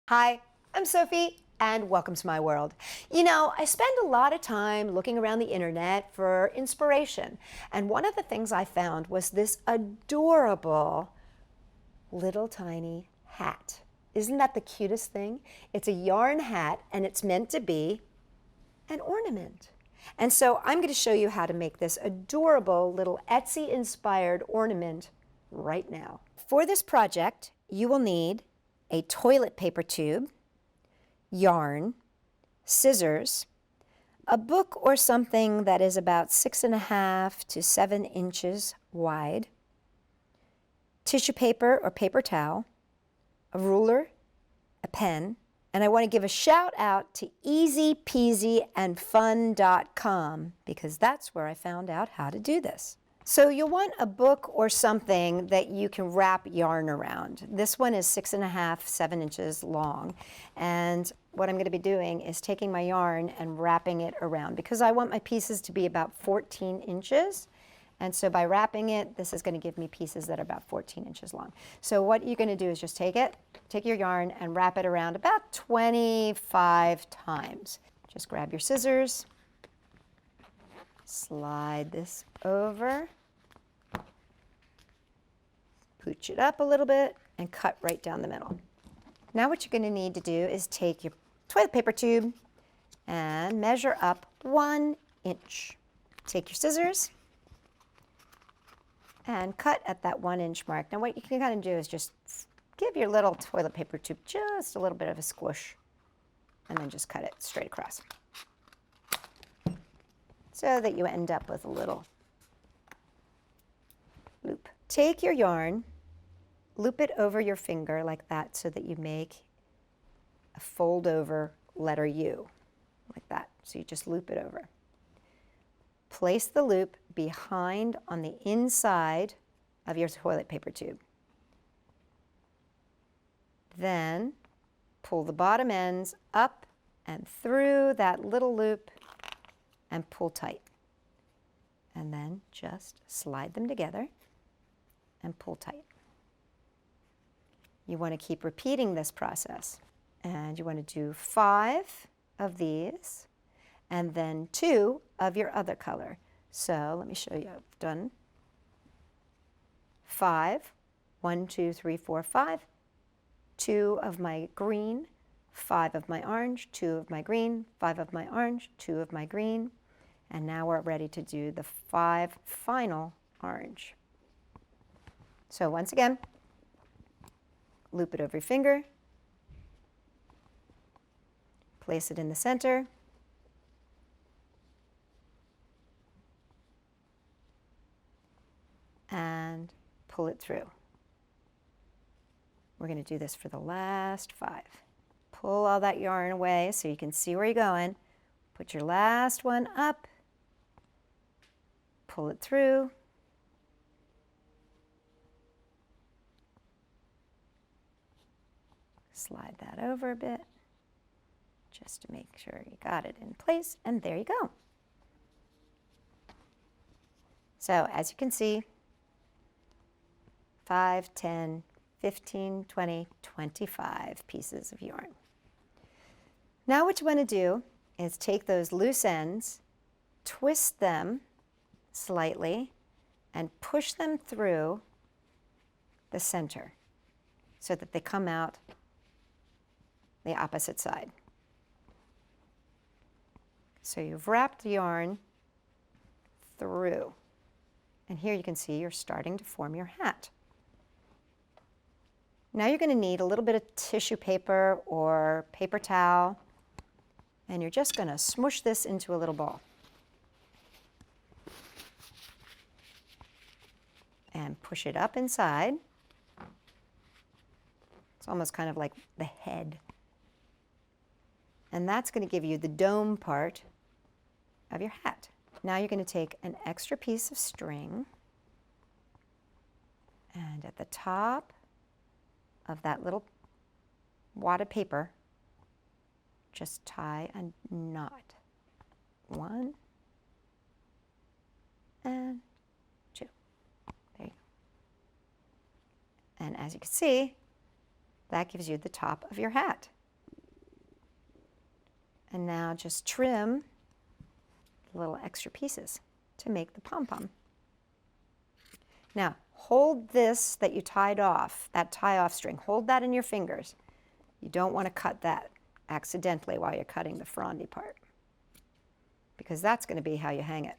Hi, I'm Sophie, and welcome to my world. You know, I spend a lot of time looking around the internet for inspiration, and one of the things I found was this adorable little tiny hat. Isn't that the cutest thing? It's a yarn hat, and it's meant to be an ornament. And so I'm going to show you how to make this adorable little Etsy-inspired ornament right now. For this project, you will need a toilet paper tube, yarn, scissors, a book or something that is about 6.5 to 7 inches wide, tissue paper or paper towel, a ruler, a pen, and I want to give a shout out to easypeasyandfun.com because that's where I found out how to do this. So you'll want a book or something that you can wrap yarn around. This one is 6.5, 7 inches long. And what I'm going to be doing is taking my yarn and wrapping it around because I want my pieces to be about 14 inches. And so by wrapping it, this is going to give me pieces that are about 14 inches long. So what you're going to do is just take your yarn and wrap it around about 25 times. Just grab your scissors. Slide this over, pooch it up a little bit, and cut right down the middle. Now what you're going to need to do is take your toilet paper tube and measure up 1 inch. Take your scissors and cut at that 1 inch mark. Now what you can kind of do is just give your little toilet paper tube just a little bit of a squish and then just cut it straight across, so that you end up with a little loop. Take your yarn, loop it over your finger like that so that you make a fold over letter U, like that. So you just loop it over. Place the loop behind on the inside of your toilet paper tube. Then pull the bottom ends up and through that little loop and pull tight. And then just slide them together and pull tight. You want to keep repeating this process. And you want to do 5 of these and then 2 of your other color. So let me show you. I've done 5. 1, 2, 3, 4, 5. 2 of my green, 5 of my orange, 2 of my green, 5 of my orange, 2 of my green. And now we're ready to do the 5 final orange. So once again, loop it over your finger, place it in the center, and pull it through. We're going to do this for the last 5. Pull all that yarn away so you can see where you're going. Put your last one up. Pull it through. Slide that over a bit just to make sure you got it in place, and there you go. So as you can see, 5, 10, 15, 20, 25 pieces of yarn. Now what you want to do is take those loose ends, twist them slightly, and push them through the center so that they come out the opposite side. So you've wrapped the yarn through, and here you can see you're starting to form your hat. Now you're going to need a little bit of tissue paper or paper towel, and you're just going to smush this into a little ball. And push it up inside. It's almost kind of like the head. And that's going to give you the dome part of your hat. Now you're going to take an extra piece of string, and at the top of that little wad of paper, just tie a knot. 1 and 2. There you go. And as you can see, That gives you the top of your hat. And now just trim little extra pieces to make the pom-pom. Now, hold this that you tied off, that tie-off string, hold that in your fingers. You don't want to cut that accidentally while you're cutting the frondy part, because that's going to be how you hang it.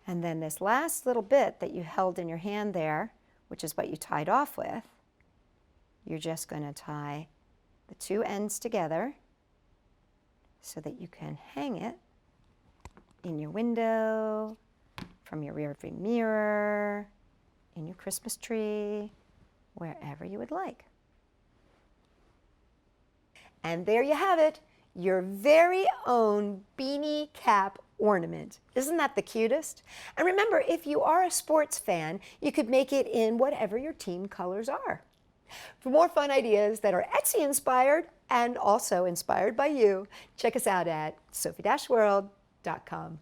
And then this last little bit that you held in your hand there, which is what you tied off with, you're just going to tie the two ends together so that you can hang it in your window, from your rear view mirror, in your Christmas tree, wherever you would like. And there you have it, your very own beanie cap ornament. Isn't that the cutest? And remember, if you are a sports fan, you could make it in whatever your team colors are. For more fun ideas that are Etsy inspired and also inspired by you, check us out at Sophie-World.com.